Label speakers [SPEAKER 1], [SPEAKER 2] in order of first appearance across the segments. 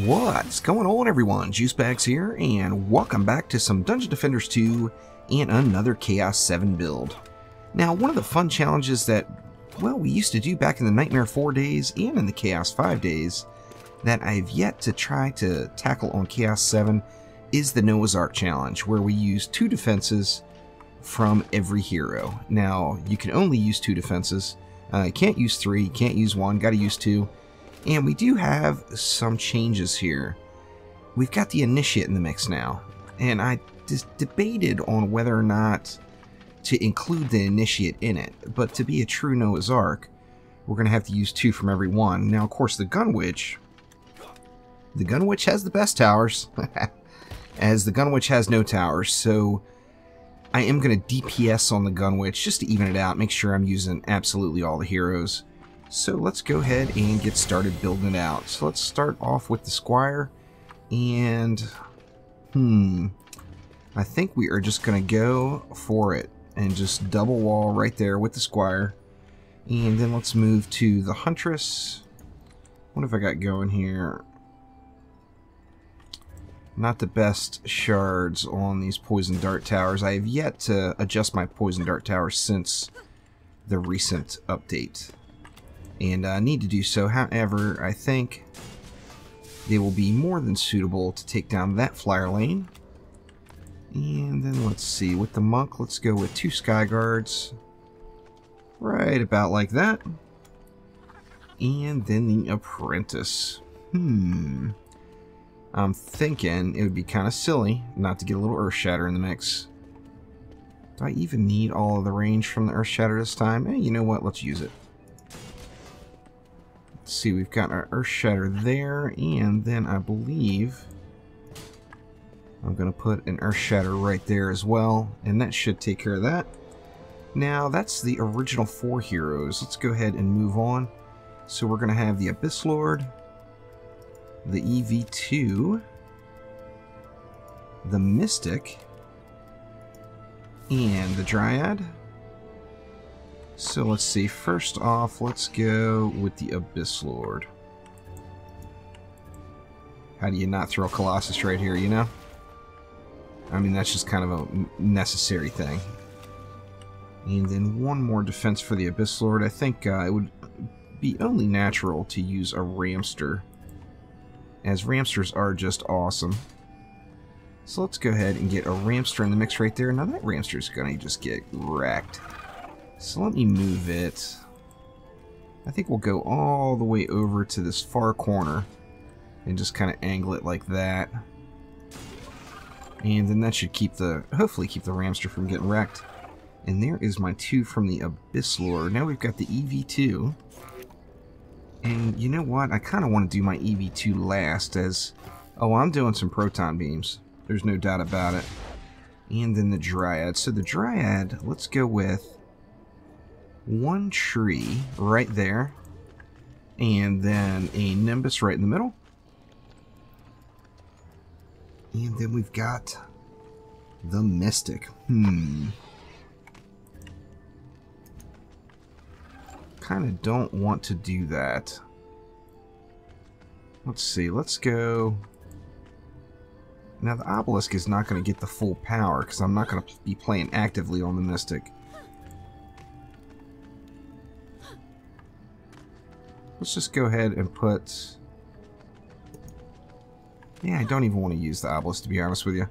[SPEAKER 1] What's going on, everyone? Juicebags here, and welcome back to some Dungeon Defenders 2 and another Chaos 7 build. Now, one of the fun challenges that, well, we used to do back in the Nightmare 4 days and in the Chaos 5 days that I've yet to try to tackle on Chaos 7 is the Noah's Ark challenge, where we use 2 defenses from every hero. Now, you can only use 2 defenses. You can't use 3, you can't use 1, gotta use 2. And we do have some changes here. We've got the Initiate in the mix now, and I just debated on whether or not to include the Initiate in it. But to be a true Noah's Ark, we're going to have to use 2 from every one. Now, of course, the Gun Witch has the best towers, as the Gun Witch has no towers. So I am going to DPS on the Gun Witch just to even it out, make sure I'm using absolutely all the heroes. So let's go ahead and get started building it out. So let's start off with the Squire, and I think we are just going to go for it and just double wall right there with the Squire. And then let's move to the Huntress. What have I got going here? Not the best shards on these Poison Dart Towers. I have yet to adjust my Poison Dart Towers since the recent update, and I need to do so. However, I think they will be more than suitable to take down that flyer lane. And then let's see, with the Monk, let's go with 2 Sky Guards, right about like that. And then the Apprentice. I'm thinking it would be kind of silly not to get a little Earth Shatter in the mix. Do I even need all of the range from the Earth Shatter this time? You know what, let's use it. Let's see, we've got our Earth Shatter there, and then I believe I'm going to put an Earth Shatter right there as well, and that should take care of that. Now, that's the original 4 heroes. Let's go ahead and move on. So we're going to have the Abyss Lord, the EV2, the Mystic, and the Dryad. So let's see, first off, let's go with the Abyss Lord. How do you not throw Colossus right here, you know? I mean, that's just kind of a necessary thing. And then one more defense for the Abyss Lord. I think it would be only natural to use a Ramster, as Ramsters are just awesome. So let's go ahead and get a Ramster in the mix right there. Now that Ramster's gonna just get wrecked. So let me move it. I think we'll go all the way over to this far corner and just kind of angle it like that. And then that should keep hopefully keep the Ramster from getting wrecked. And there is my 2 from the Abyss Lord. Now we've got the EV2. And you know what? I kind of want to do my EV2 last, as... oh, I'm doing some Proton Beams. There's no doubt about it. And then the Dryad. So the Dryad, let's go with 1 tree right there. And then a Nimbus right in the middle. And then we've got the Mystic. Kind of don't want to do that. Let's see, let's go. Now the Obelisk is not going to get the full power because I'm not going to be playing actively on the Mystic. Let's just go ahead and put... yeah, I don't even want to use the Obelisk, to be honest with you.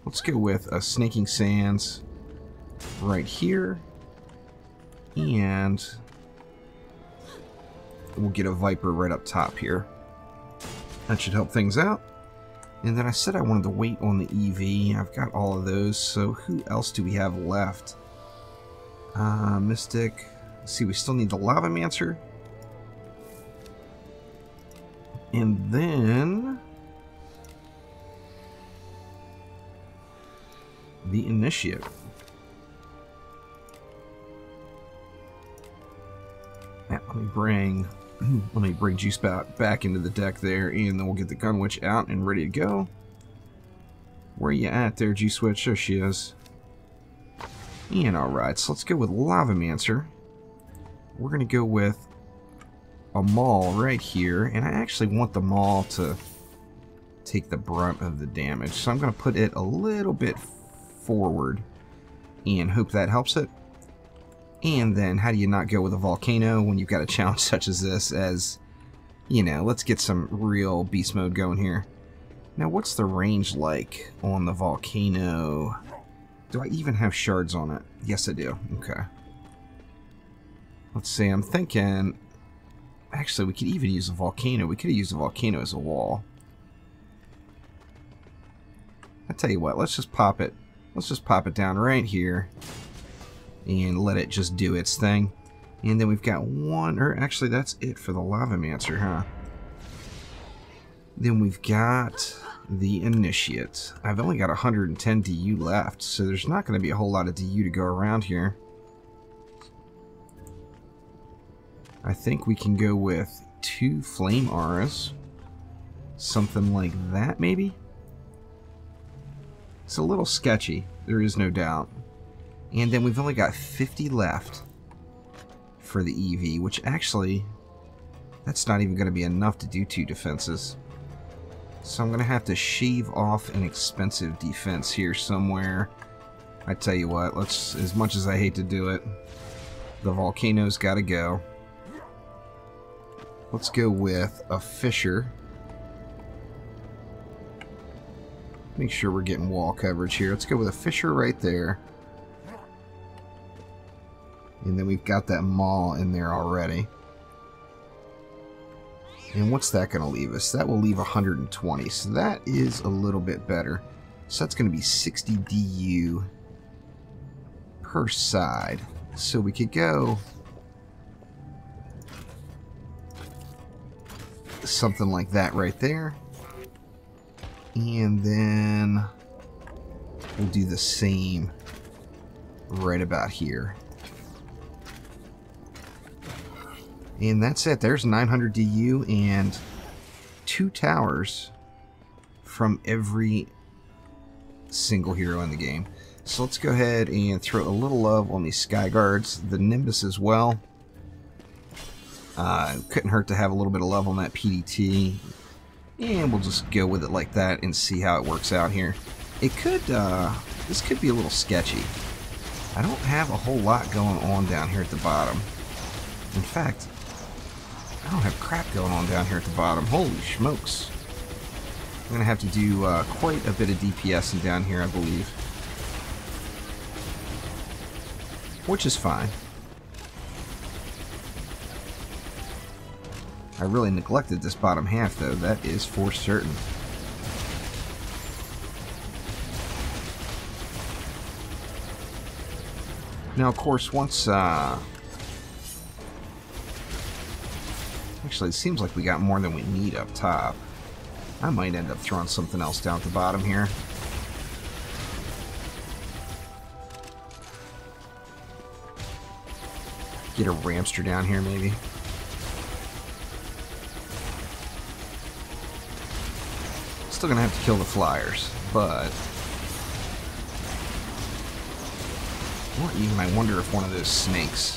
[SPEAKER 1] Let's go with a Snaking Sands right here. And we'll get a Viper right up top here. That should help things out. And then I said I wanted to wait on the EV. I've got all of those, so who else do we have left? Mystic. Let's see, we still need the Lavamancer. And then the Initiate. Now, let me bring Juice back into the deck there, and then we'll get the Gun Witch out and ready to go. Where you at there, G-Switch? There she is. And alright, so let's go with Lavamancer. We're going to go with a Maul right here, and I actually want the Maul to take the brunt of the damage, so I'm going to put it a little bit forward and hope that helps it. And then, how do you not go with a Volcano when you've got a challenge such as this? As, you know, let's get some real beast mode going here. Now, what's the range like on the Volcano? Do I even have shards on it? Yes, I do. Okay. Let's see, I'm thinking... Actually, we could even use a Volcano. We could have used a Volcano as a wall. I tell you what, let's just pop it. Let's just pop it down right here. And let it just do its thing. And then we've got one... Or actually, that's it for the Lavamancer, huh? Then we've got... the Initiate. I've only got 110 DU left, so there's not going to be a whole lot of DU to go around here. I think we can go with 2 Flame Auras. Something like that, maybe? It's a little sketchy, there is no doubt. And then we've only got 50 left for the EV, which actually, that's not even going to be enough to do 2 defenses. So I'm going to have to shave off an expensive defense here somewhere. I tell you what, let's, as much as I hate to do it, the Volcano's got to go. Let's go with a Fissure. Make sure we're getting wall coverage here. Let's go with a Fissure right there. And then we've got that Maul in there already. And what's that going to leave us? That will leave 120. So that is a little bit better. So that's going to be 60 DU per side. So we could go something like that right there. And then we'll do the same right about here. And that's it. There's 900 DU and 2 towers from every single hero in the game. So let's go ahead and throw a little love on these Sky Guards, the Nimbus as well. Couldn't hurt to have a little bit of love on that PDT. And we'll just go with it like that and see how it works out here. It could, this could be a little sketchy. I don't have a whole lot going on down here at the bottom. In fact, I don't have crap going on down here at the bottom. Holy smokes. I'm going to have to do quite a bit of DPSing down here, I believe. Which is fine. I really neglected this bottom half, though. That is for certain. Now, of course, once... Actually, it seems like we got more than we need up top. I might end up throwing something else down at the bottom here. Get a Ramster down here, maybe. Still gonna have to kill the flyers, but... Or even, I wonder if one of those snakes...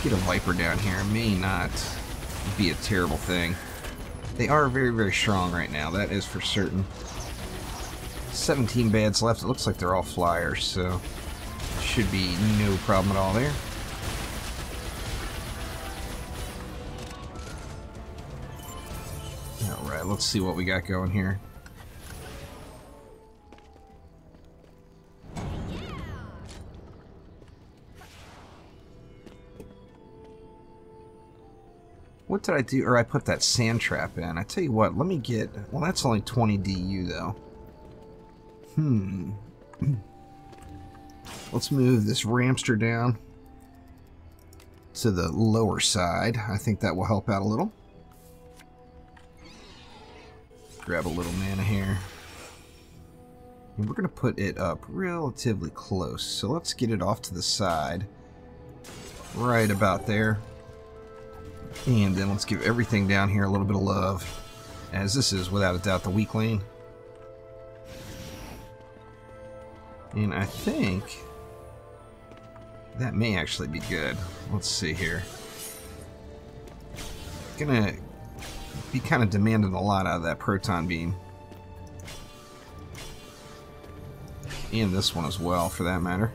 [SPEAKER 1] Get a Viper down here may not be a terrible thing. They are very, very strong right now, that is for certain. 17 bads left. It looks like they're all flyers, so should be no problem at all there. Alright, let's see what we got going here. What did I do? Or I put that sand trap in. I tell you what, let me get... Well, that's only 20 DU, though. Let's move this Ramster down to the lower side. I think that will help out a little. Grab a little mana here. And we're going to put it up relatively close. So let's get it off to the side. Right about there. And then let's give everything down here a little bit of love, as this is without a doubt the weak lane. And I think That may actually be good. Let's see here. Gonna be kind of demanding a lot out of that proton beam. And this one as well, for that matter.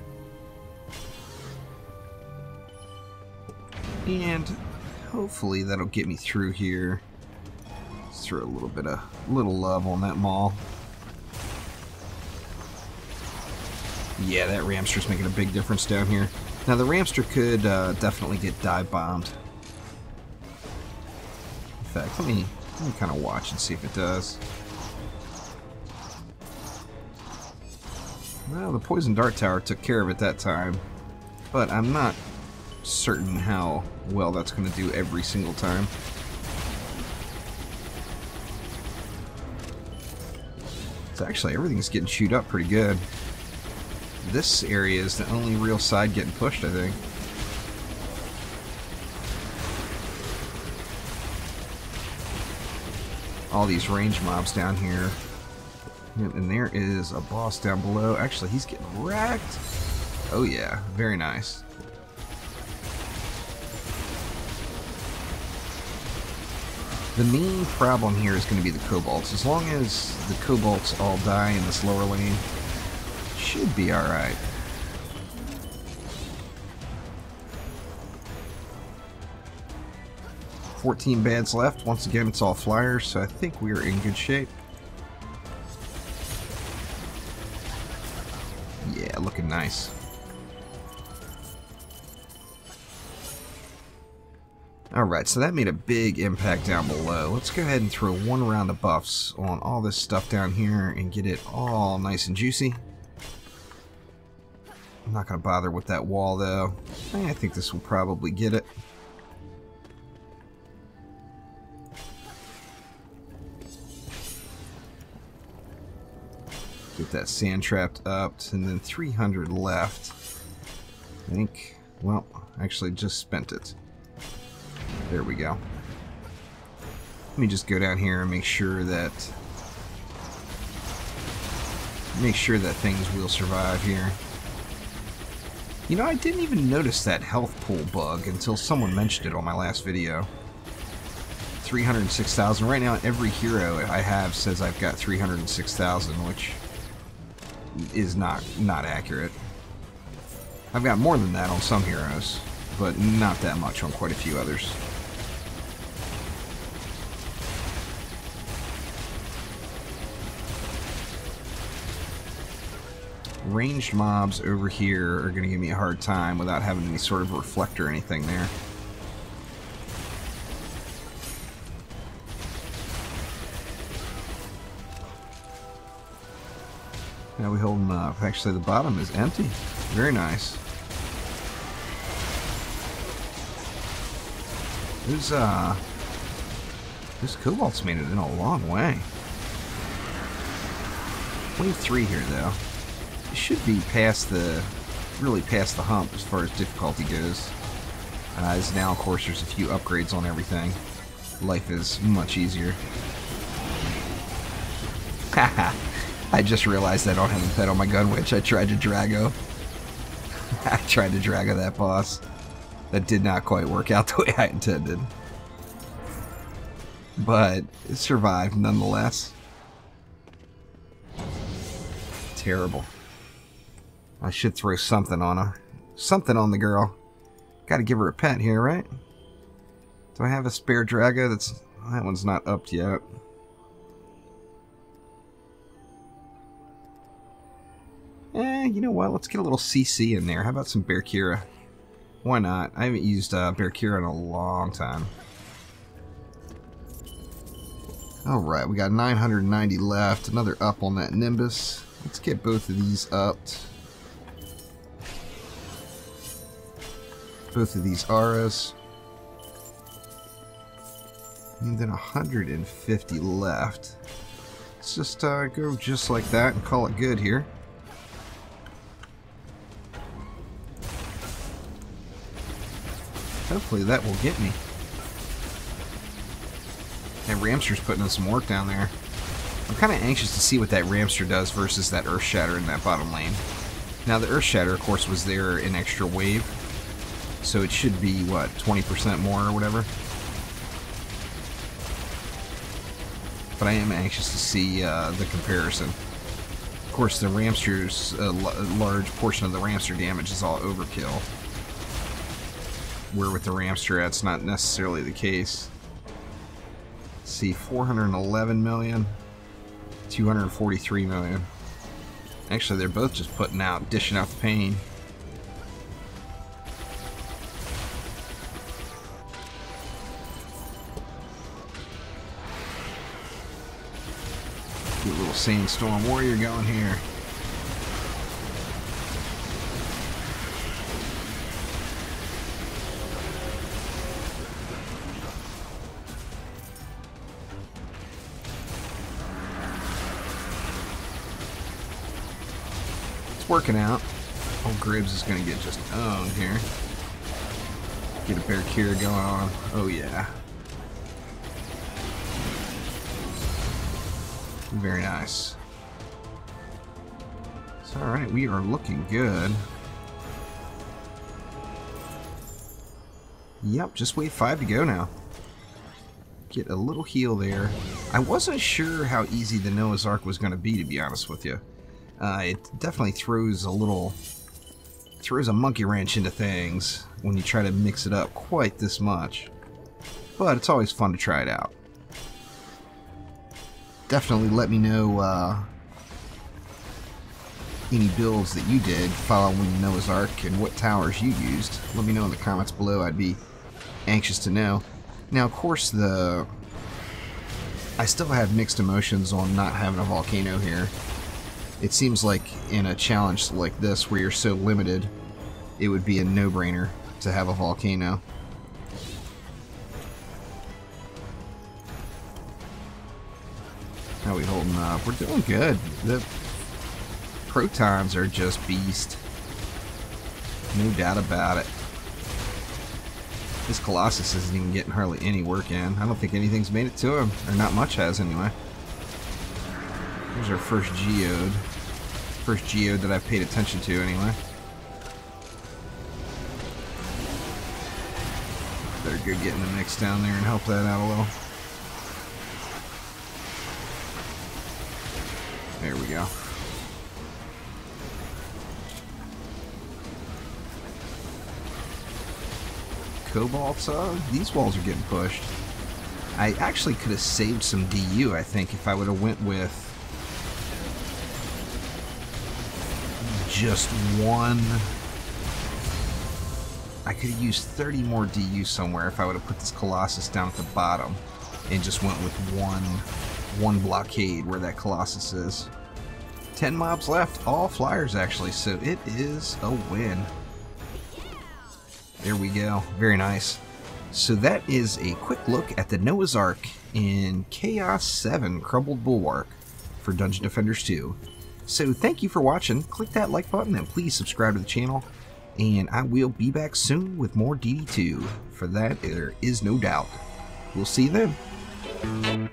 [SPEAKER 1] And hopefully that'll get me through here. Let's throw a little love on that maul. Yeah, that Ramster's making a big difference down here. Now the Ramster could definitely get dive bombed. In fact, let me kind of watch and see if it does. Well, the poison dart tower took care of it that time, but I'm not certain how well that's going to do every single time. So actually, everything's getting chewed up pretty good. This area is the only real side getting pushed, I think. All these range mobs down here. And there is a boss down below. Actually, he's getting wrecked. Oh yeah, very nice. The main problem here is going to be the kobolds. As long as the kobolds all die in this lower lane, should be alright. $14 bads left. Once again, it's all flyers, so I think we are in good shape. Yeah, looking nice. Alright, so that made a big impact down below. Let's go ahead and throw one round of buffs on all this stuff down here and get it all nice and juicy. I'm not going to bother with that wall, though. I think this will probably get it. Get that sand trapped up, and then 300 left. I think, well, actually just spent it. There we go. Let me just go down here and make sure that things will survive here. You know, I didn't even notice that health pool bug until someone mentioned it on my last video. 306,000. Right now, every hero I have says I've got 306,000, which is not accurate. I've got more than that on some heroes, but not that much on quite a few others. Ranged mobs over here are going to give me a hard time without having any sort of reflector or anything there. How we holding up? Actually, the bottom is empty. Very nice. Those kobolds made it in a long way. 23 here, though. It should be really past the hump as far as difficulty goes. As now, of course, there's a few upgrades on everything. Life is much easier. Haha. I just realized I don't have a pet on my gun witch. I tried to Drago. I tried to Drago that boss. That did not quite work out the way I intended. But it survived nonetheless. Terrible. I should throw something on her. Something on the girl. Gotta give her a pet here, right? Do I have a spare Drago? That one's not upped yet. You know what? Let's get a little CC in there. How about some Berkira? Why not? I haven't used Berkira in a long time. Alright, we got 990 left. Another up on that Nimbus. Let's get both of these upped. Both of these auras. And then 150 left. Let's just go just like that and call it good here. Hopefully that will get me. And Ramster's putting in some work down there. I'm kind of anxious to see what that Ramster does versus that Earth Shatter in that bottom lane. Now the Earth Shatter, of course, was there an extra wave, so it should be, what, 20% more or whatever? But I am anxious to see the comparison. Of course, the Ramster's, a large portion of the Ramster damage is all overkill. Where with the Ramster, that's not necessarily the case. Let's see, 411 million, 243 million. Actually, they're both just dishing out the pain. Get a little Sandstorm Warrior going here. Working out. Old Gribbs is going to get just owned here. Get a Barracuda going on. Oh yeah. Very nice. So alright, we are looking good. Yep, just wave 5 to go now. Get a little heal there. I wasn't sure how easy the Noah's Ark was going to be honest with you. It definitely throws a monkey wrench into things when you try to mix it up quite this much. But it's always fun to try it out. Definitely let me know any builds that you did following Noah's Ark and what towers you used. Let me know in the comments below. I'd be anxious to know. Now, of course, I still have mixed emotions on not having a volcano here. It seems like in a challenge like this where you're so limited, it would be a no-brainer to have a volcano. How are we holding up? We're doing good. The protons are just beast. No doubt about it. This Colossus isn't even getting hardly any work in. I don't think anything's made it to him. Or not much has, anyway. Here's our first geode. First geode that I've paid attention to, anyway. Better go get in the mix down there and help that out a little. There we go. Cobalt, these walls are getting pushed. I actually could have saved some DU, I think, if I would have went with just one. I could have used 30 more DU somewhere if I would have put this Colossus down at the bottom and just went with one blockade where that Colossus is. 10 mobs left, all flyers actually, so it is a win. There we go, very nice. So that is a quick look at the Noah's Ark in Chaos 7 Crumbled Bulwark for Dungeon Defenders 2. So thank you for watching. Click that like button and please subscribe to the channel. And I will be back soon with more DD2. For that, there is no doubt. We'll see you then.